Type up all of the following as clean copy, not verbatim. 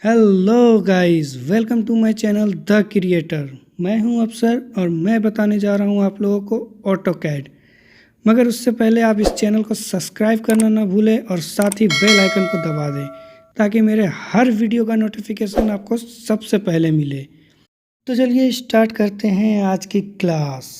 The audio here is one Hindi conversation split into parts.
Hello guys, welcome to my channel the creator. मैं हूं अफसर और मैं बताने जा रहा हूं आप लोगों को ऑटोकैड। मगर उससे पहले आप इस चैनल को सब्सक्राइब करना ना भूलें और साथ ही बेल आइकन को दबा दें ताकि मेरे हर वीडियो का नोटिफिकेशन आपको सबसे पहले मिले। तो चलिए स्टार्ट करते हैं आज की क्लास।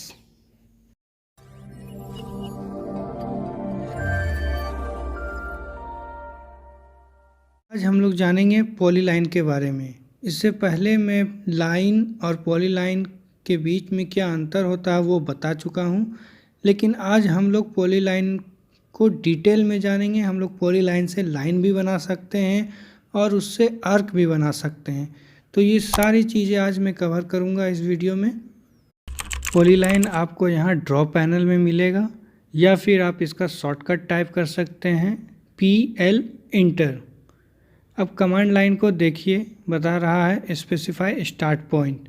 आज हम लोग जानेंगे पॉलीलाइन के बारे में। इससे पहले मैं लाइन और पॉलीलाइन के बीच में क्या अंतर होता है वो बता चुका हूँ, लेकिन आज हम लोग पॉलीलाइन को डिटेल में जानेंगे। हम लोग पॉलीलाइन से लाइन भी बना सकते हैं और उससे आर्क भी बना सकते हैं। तो ये सारी चीज़ें आज मैं कवर करूँगा इस वीडियो में। पॉलीलाइन आपको यहाँ ड्रॉ पैनल में मिलेगा या फिर आप इसका शॉर्टकट टाइप कर सकते हैं PL इंटर। अब कमांड लाइन को देखिए, बता रहा है स्पेसिफाई स्टार्ट पॉइंट।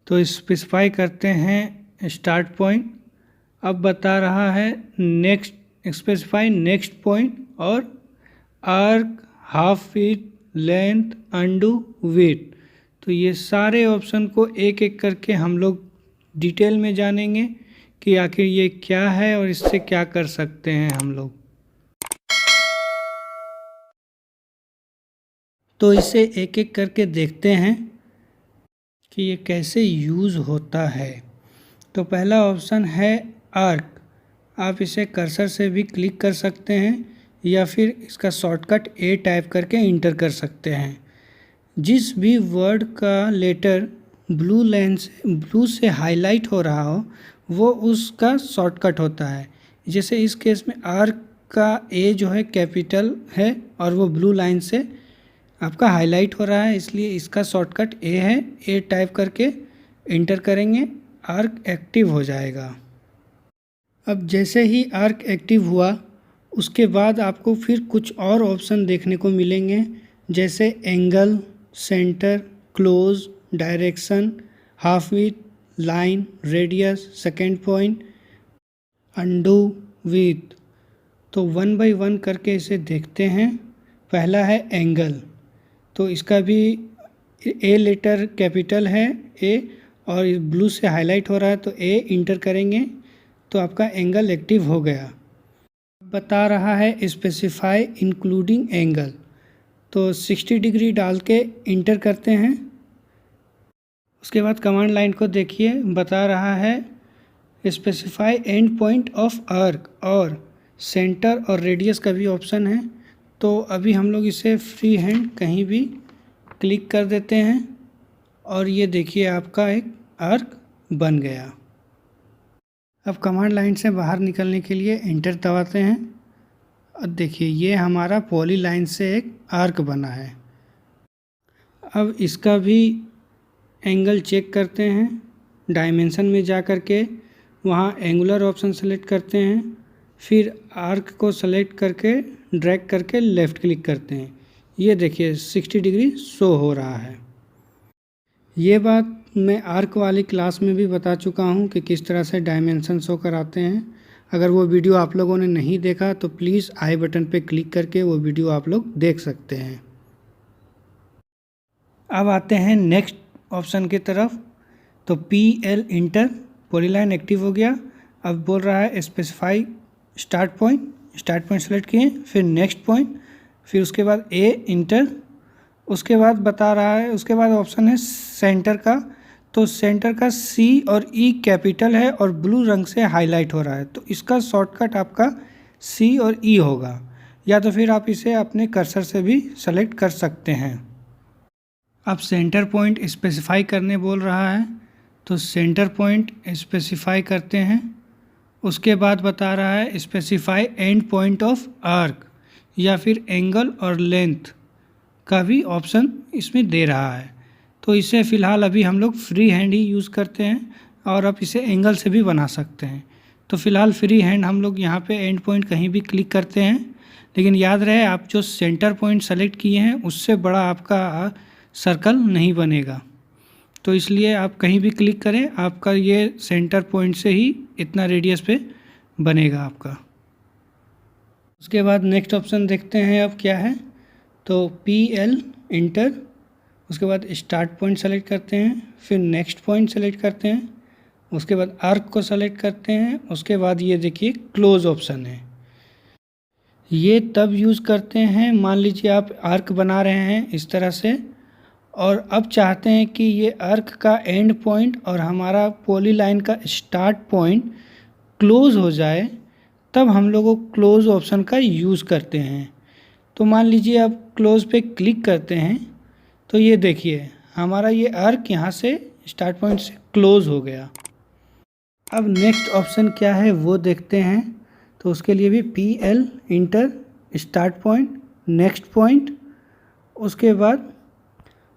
तो स्पेसिफाई करते हैं स्टार्ट पॉइंट। अब बता रहा है नेक्स्ट, स्पेसिफाई नेक्स्ट पॉइंट और arc, half width, length, undo, width. तो ये सारे ऑप्शन को एक एक करके हम लोग डिटेल में जानेंगे कि आखिर ये क्या है और इससे क्या कर सकते हैं हम लोग। तो इसे एक एक करके देखते हैं कि ये कैसे यूज़ होता है। तो पहला ऑप्शन है आर्क। आप इसे कर्सर से भी क्लिक कर सकते हैं या फिर इसका शॉर्टकट A टाइप करके इंटर कर सकते हैं। जिस भी वर्ड का लेटर ब्लू से हाईलाइट हो रहा हो वो उसका शॉर्टकट होता है। जैसे इस केस में आर्क का A जो है कैपिटल है और वो ब्लू लाइन से आपका हाईलाइट हो रहा है, इसलिए इसका शॉर्टकट A है। A टाइप करके इंटर करेंगे, आर्क एक्टिव हो जाएगा। अब जैसे ही आर्क एक्टिव हुआ उसके बाद आपको फिर कुछ और ऑप्शन देखने को मिलेंगे, जैसे angle, centre, close, direction, half width, line, radius, second point, undo, width. तो 1 बाय 1 करके इसे देखते हैं। पहला है एंगल। तो इसका भी A लेटर कैपिटल है A और ब्लू से हाईलाइट हो रहा है तो A इंटर करेंगे तो आपका एंगल एक्टिव हो गया। बता रहा है स्पेसिफाई इंक्लूडिंग एंगल, तो 60 डिग्री डाल के इंटर करते हैं। उसके बाद कमांड लाइन को देखिए, बता रहा है specify and point of arc और सेंटर और रेडियस का भी ऑप्शन है। तो अभी हम लोग इसे फ्री हैंड कहीं भी क्लिक कर देते हैं और ये देखिए आपका एक आर्क बन गया। अब कमांड लाइन से बाहर निकलने के लिए एंटर दबाते हैं और देखिए ये हमारा पॉली लाइन से एक आर्क बना है। अब इसका भी एंगल चेक करते हैं। डायमेंशन में जा कर के वहाँ एंगुलर ऑप्शन सेलेक्ट करते हैं, फिर आर्क को सेलेक्ट करके ड्रैग करके लेफ़्ट क्लिक करते हैं। ये देखिए 60 डिग्री शो हो रहा है। ये बात मैं आर्क वाली क्लास में भी बता चुका हूँ कि किस तरह से डायमेंशन शो कराते हैं। अगर वो वीडियो आप लोगों ने नहीं देखा तो प्लीज़ आई बटन पे क्लिक करके वो वीडियो आप लोग देख सकते हैं। अब आते हैं नेक्स्ट ऑप्शन की तरफ। तो PL इंटर, पॉलीलाइन एक्टिव हो गया। अब बोल रहा है स्पेसिफाई स्टार्ट पॉइंट सेलेक्ट किए, फिर नेक्स्ट पॉइंट, फिर उसके बाद A इंटर। उसके बाद बता रहा है, उसके बाद ऑप्शन है सेंटर का। तो सेंटर का C और E कैपिटल है और ब्लू रंग से हाईलाइट हो रहा है, तो इसका शॉर्टकट आपका C और E होगा, या तो फिर आप इसे अपने कर्सर से भी सेलेक्ट कर सकते हैं। अब सेंटर पॉइंट स्पेसिफाई करने बोल रहा है, तो सेंटर पॉइंट स्पेसिफाई करते हैं। उसके बाद बता रहा है specify and point of arc, या फिर एंगल और लेंथ का भी ऑप्शन इसमें दे रहा है। तो इसे फ़िलहाल अभी हम लोग फ्री हैंड ही यूज़ करते हैं और आप इसे एंगल से भी बना सकते हैं। तो फ़िलहाल फ्री हैंड हम लोग यहाँ पे एंड पॉइंट कहीं भी क्लिक करते हैं, लेकिन याद रहे आप जो सेंटर पॉइंट सेलेक्ट किए हैं उससे बड़ा आपका सर्कल नहीं बनेगा। तो इसलिए आप कहीं भी क्लिक करें, आपका ये सेंटर पॉइंट से ही इतना रेडियस पे बनेगा आपका। उसके बाद नेक्स्ट ऑप्शन देखते हैं अब क्या है। तो PL इंटर, उसके बाद स्टार्ट पॉइंट सेलेक्ट करते हैं, फिर नेक्स्ट पॉइंट सेलेक्ट करते हैं, उसके बाद आर्क को सेलेक्ट करते हैं, उसके बाद ये देखिए क्लोज ऑप्शन है। ये तब यूज़ करते हैं, मान लीजिए आप आर्क बना रहे हैं इस तरह से और अब चाहते हैं कि ये आर्क का एंड पॉइंट और हमारा पॉलीलाइन का स्टार्ट पॉइंट क्लोज हो जाए, तब हम लोग क्लोज ऑप्शन का यूज़ करते हैं। तो मान लीजिए आप क्लोज पे क्लिक करते हैं तो ये देखिए हमारा ये आर्क यहाँ से स्टार्ट पॉइंट से क्लोज हो गया। अब नेक्स्ट ऑप्शन क्या है वो देखते हैं। तो उसके लिए भी PL inter, start point, next point, उसके बाद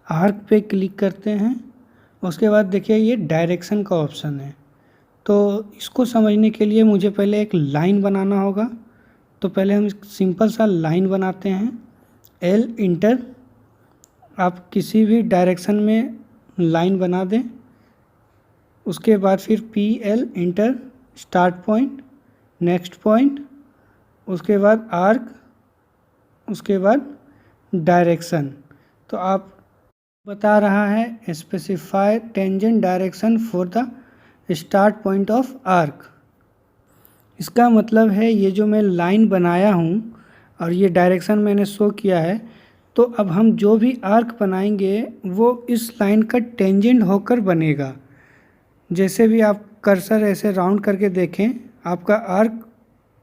आर्क पे क्लिक करते हैं। उसके बाद देखिए ये डायरेक्शन का ऑप्शन है। तो इसको समझने के लिए मुझे पहले एक लाइन बनाना होगा। तो पहले हम सिंपल सा लाइन बनाते हैं। L इंटर, आप किसी भी डायरेक्शन में लाइन बना दें। उसके बाद फिर PL inter, start point, next point, उसके बाद आर्क, उसके बाद डायरेक्शन। तो आप बता रहा है specify tangent direction for the start point of arc. इसका मतलब है ये जो मैं लाइन बनाया हूँ और ये डायरेक्शन मैंने शो किया है, तो अब हम जो भी आर्क बनाएंगे वो इस लाइन का टेंजेंट होकर बनेगा। जैसे भी आप कर्सर ऐसे राउंड करके देखें, आपका आर्क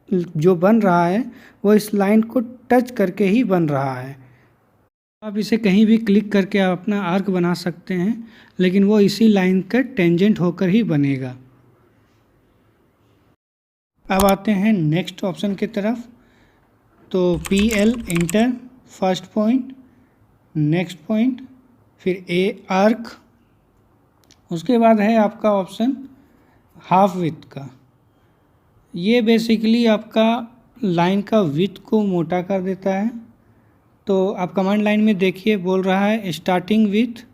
जो बन रहा है वो इस लाइन को टच करके ही बन रहा है। आप इसे कहीं भी क्लिक करके आप अपना आर्क बना सकते हैं, लेकिन वो इसी लाइन का टेंजेंट होकर ही बनेगा। अब आते हैं नेक्स्ट ऑप्शन की तरफ। तो PL inter, first point, next point, फिर A आर्क, उसके बाद है आपका ऑप्शन हाफ विड्थ का। ये बेसिकली आपका लाइन का विड्थ को मोटा कर देता है। तो आप कमांड लाइन में देखिए बोल रहा है स्टार्टिंग विथ,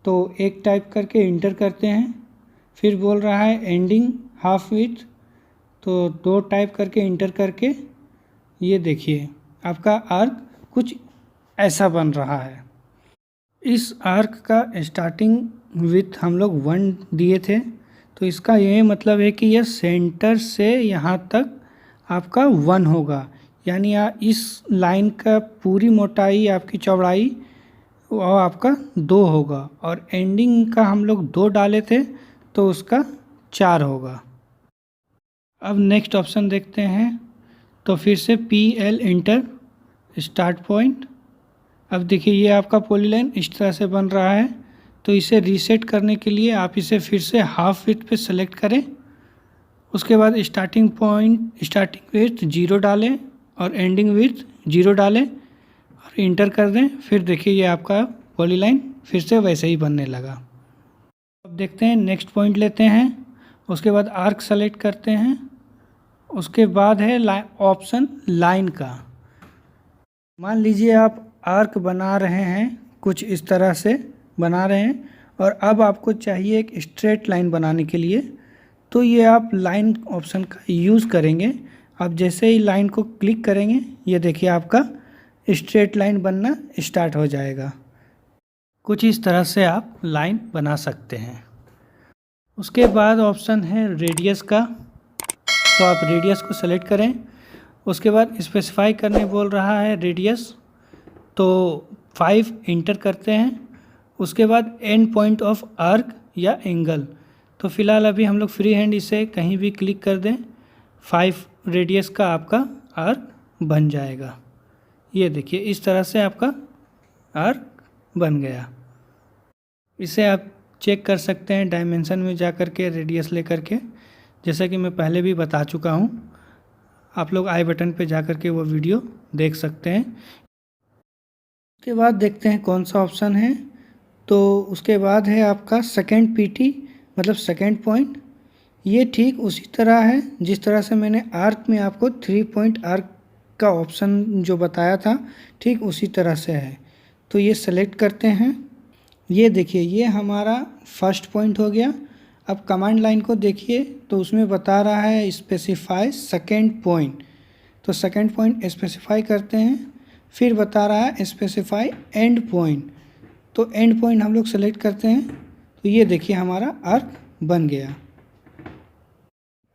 तो एक टाइप करके इंटर करते हैं। फिर बोल रहा है एंडिंग हाफ विथ, तो 2 टाइप करके इंटर करके ये देखिए आपका आर्क कुछ ऐसा बन रहा है। इस आर्क का स्टार्टिंग विथ हम लोग 1 दिए थे, तो इसका ये मतलब है कि यह सेंटर से यहाँ तक आपका 1 होगा, यानी इस लाइन का पूरी मोटाई आपकी चौड़ाई वो आपका 2 होगा, और एंडिंग का हम लोग 2 डाले थे तो उसका 4 होगा। अब नेक्स्ट ऑप्शन देखते हैं। तो फिर से PL इंटर, स्टार्ट पॉइंट। अब देखिए ये आपका पॉलीलाइन इस तरह से बन रहा है। तो इसे रीसेट करने के लिए आप इसे फिर से हाफ विड्थ पे सेलेक्ट करें। उसके बाद स्टार्टिंग पॉइंट, स्टार्टिंग विड्थ 0 डालें और एंडिंग विड्थ 0 डालें और इंटर कर दें। फिर देखिए ये आपका पॉलीलाइन फिर से वैसे ही बनने लगा। अब देखते हैं नेक्स्ट पॉइंट लेते हैं। उसके बाद आर्क सेलेक्ट करते हैं। उसके बाद है ऑप्शन लाइन का। मान लीजिए आप आर्क बना रहे हैं, कुछ इस तरह से बना रहे हैं, और अब आपको चाहिए एक स्ट्रेट लाइन बनाने के लिए, तो ये आप लाइन ऑप्शन का यूज़ करेंगे। आप जैसे ही लाइन को क्लिक करेंगे ये देखिए आपका स्ट्रेट लाइन बनना स्टार्ट हो जाएगा। कुछ इस तरह से आप लाइन बना सकते हैं। उसके बाद ऑप्शन है रेडियस का, तो आप रेडियस को सेलेक्ट करें। उसके बाद स्पेसिफाई करने बोल रहा है रेडियस, तो 5 इंटर करते हैं। उसके बाद एंड पॉइंट ऑफ आर्क या एंगल, तो फ़िलहाल अभी हम लोग फ्री हैंड इसे कहीं भी क्लिक कर दें, 5 रेडियस का आपका आर्क बन जाएगा। ये देखिए इस तरह से आपका आर्क बन गया। इसे आप चेक कर सकते हैं डायमेंशन में जा कर के, रेडियस ले कर के, जैसा कि मैं पहले भी बता चुका हूँ। आप लोग आई बटन पे जा कर के वो वीडियो देख सकते हैं। उसके बाद देखते हैं कौन सा ऑप्शन है। तो उसके बाद है आपका सेकेंड PT, मतलब सेकेंड पॉइंट। ये ठीक उसी तरह है जिस तरह से मैंने आर्क में आपको 3 पॉइंट आर्क का ऑप्शन जो बताया था, ठीक उसी तरह से है। तो ये सेलेक्ट करते हैं। ये देखिए ये हमारा फर्स्ट पॉइंट हो गया। अब कमांड लाइन को देखिए तो उसमें बता रहा है स्पेसिफाई सेकेंड पॉइंट, तो सेकेंड पॉइंट स्पेसिफाई करते हैं। फिर बता रहा है स्पेसिफाई एंड पॉइंट, तो एंड पॉइंट हम लोग सेलेक्ट करते हैं, तो ये देखिए हमारा आर्क बन गया।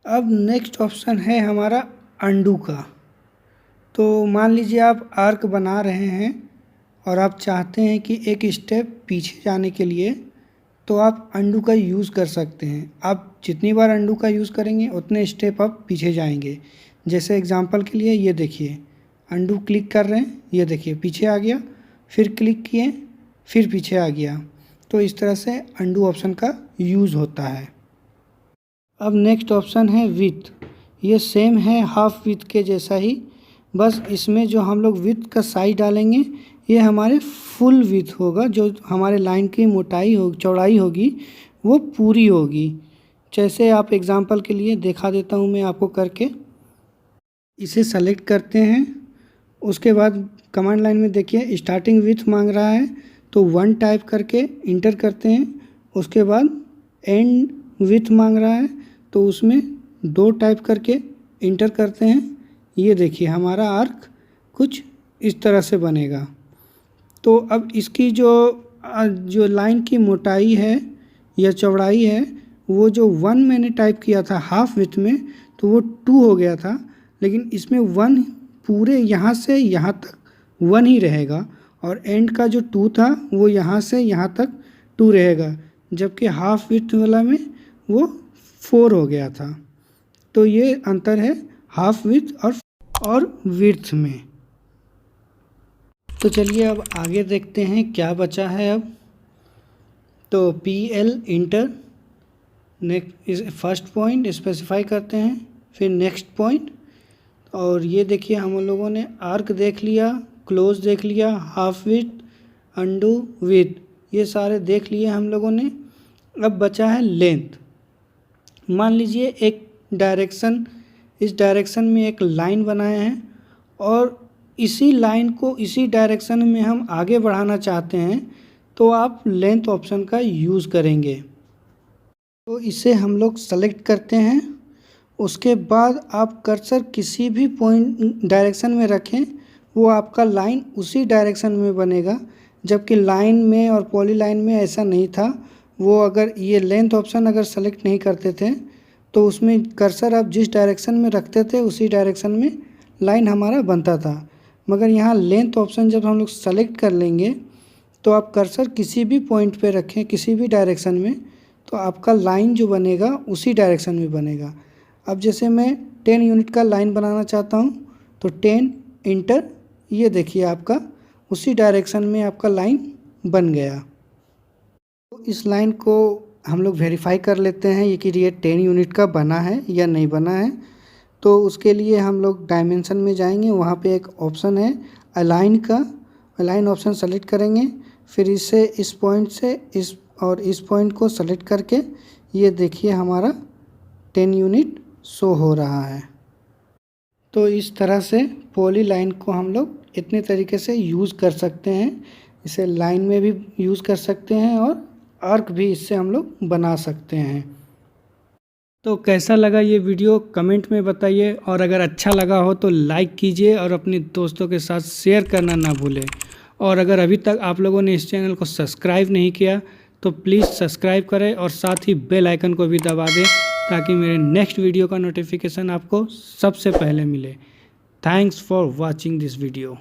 अब नेक्स्ट ऑप्शन है हमारा अंडू का। तो मान लीजिए आप आर्क बना रहे हैं और आप चाहते हैं कि एक स्टेप पीछे जाने के लिए, तो आप अंडू का यूज़ कर सकते हैं। आप जितनी बार अंडू का यूज़ करेंगे उतने स्टेप आप पीछे जाएंगे। जैसे एग्जांपल के लिए ये देखिए, अंडू क्लिक कर रहे हैं, ये देखिए पीछे आ गया, फिर क्लिक किए, फिर पीछे आ गया। तो इस तरह से अंडू ऑप्शन का यूज़ होता है। अब नेक्स्ट ऑप्शन है विथ। ये सेम है हाफ विथ के जैसा ही, बस इसमें जो हम लोग विथ का साइज डालेंगे ये हमारे फुल विथ होगा। जो हमारे लाइन की मोटाई हो चौड़ाई होगी वो पूरी होगी। जैसे आप एग्जांपल के लिए दिखा देता हूँ मैं आपको करके। इसे सेलेक्ट करते हैं, उसके बाद कमांड लाइन में देखिए स्टार्टिंग विथ मांग रहा है, तो 1 टाइप करके इंटर करते हैं। उसके बाद एंड विथ मांग रहा है, तो उसमें 2 टाइप करके इंटर करते हैं। ये देखिए हमारा आर्क कुछ इस तरह से बनेगा। तो अब इसकी जो लाइन की मोटाई है या चौड़ाई है, वो जो 1 मैंने टाइप किया था हाफ विथ में, तो वो 2 हो गया था, लेकिन इसमें 1 पूरे यहाँ से यहाँ तक 1 ही रहेगा, और एंड का जो 2 था वो यहाँ से यहाँ तक 2 रहेगा, जबकि हाफ विथ वाला में वो 4 हो गया था। तो ये अंतर है हाफ विथ और विड्थ में। तो चलिए अब आगे देखते हैं क्या बचा है अब। तो PL inter, next first point specify करते हैं, फिर नेक्स्ट पॉइंट। और ये देखिए हम लोगों ने आर्क देख लिया, क्लोज देख लिया, हाफ विथ, अंडू विथ, ये सारे देख लिए हम लोगों ने। अब बचा है लेंथ। मान लीजिए एक डायरेक्शन, इस डायरेक्शन में एक लाइन बनाए हैं और इसी लाइन को इसी डायरेक्शन में हम आगे बढ़ाना चाहते हैं, तो आप लेंथ ऑप्शन का यूज़ करेंगे। तो इसे हम लोग सेलेक्ट करते हैं। उसके बाद आप कर्सर किसी भी पॉइंट डायरेक्शन में रखें, वो आपका लाइन उसी डायरेक्शन में बनेगा। जबकि लाइन में और पॉलीलाइन में ऐसा नहीं था। वो अगर ये लेंथ ऑप्शन अगर सेलेक्ट नहीं करते थे, तो उसमें कर्सर आप जिस डायरेक्शन में रखते थे उसी डायरेक्शन में लाइन हमारा बनता था। मगर यहाँ लेंथ ऑप्शन जब हम लोग सेलेक्ट कर लेंगे, तो आप कर्सर किसी भी पॉइंट पे रखें किसी भी डायरेक्शन में, तो आपका लाइन जो बनेगा उसी डायरेक्शन में बनेगा। अब जैसे मैं 10 यूनिट का लाइन बनाना चाहता हूँ, तो 10 इंटर, ये देखिए आपका उसी डायरेक्शन में आपका लाइन बन गया। तो इस लाइन को हम लोग वेरीफाई कर लेते हैं ये कि ये 10 यूनिट का बना है या नहीं बना है। तो उसके लिए हम लोग डायमेंशन में जाएंगे, वहाँ पे एक ऑप्शन है अलाइन का, अलाइन ऑप्शन सेलेक्ट करेंगे। फिर इसे इस पॉइंट से इस पॉइंट को सेलेक्ट करके ये देखिए हमारा 10 यूनिट शो हो रहा है। तो इस तरह से पॉली लाइन को हम लोग इतने तरीके से यूज़ कर सकते हैं। इसे लाइन में भी यूज़ कर सकते हैं और आर्क भी इससे हम लोग बना सकते हैं। तो कैसा लगा ये वीडियो कमेंट में बताइए, और अगर अच्छा लगा हो तो लाइक कीजिए और अपने दोस्तों के साथ शेयर करना ना भूलें। और अगर अभी तक आप लोगों ने इस चैनल को सब्सक्राइब नहीं किया तो प्लीज़ सब्सक्राइब करें और साथ ही बेल आइकन को भी दबा दें, ताकि मेरे नेक्स्ट वीडियो का नोटिफिकेशन आपको सबसे पहले मिले। Thanks for watching this video.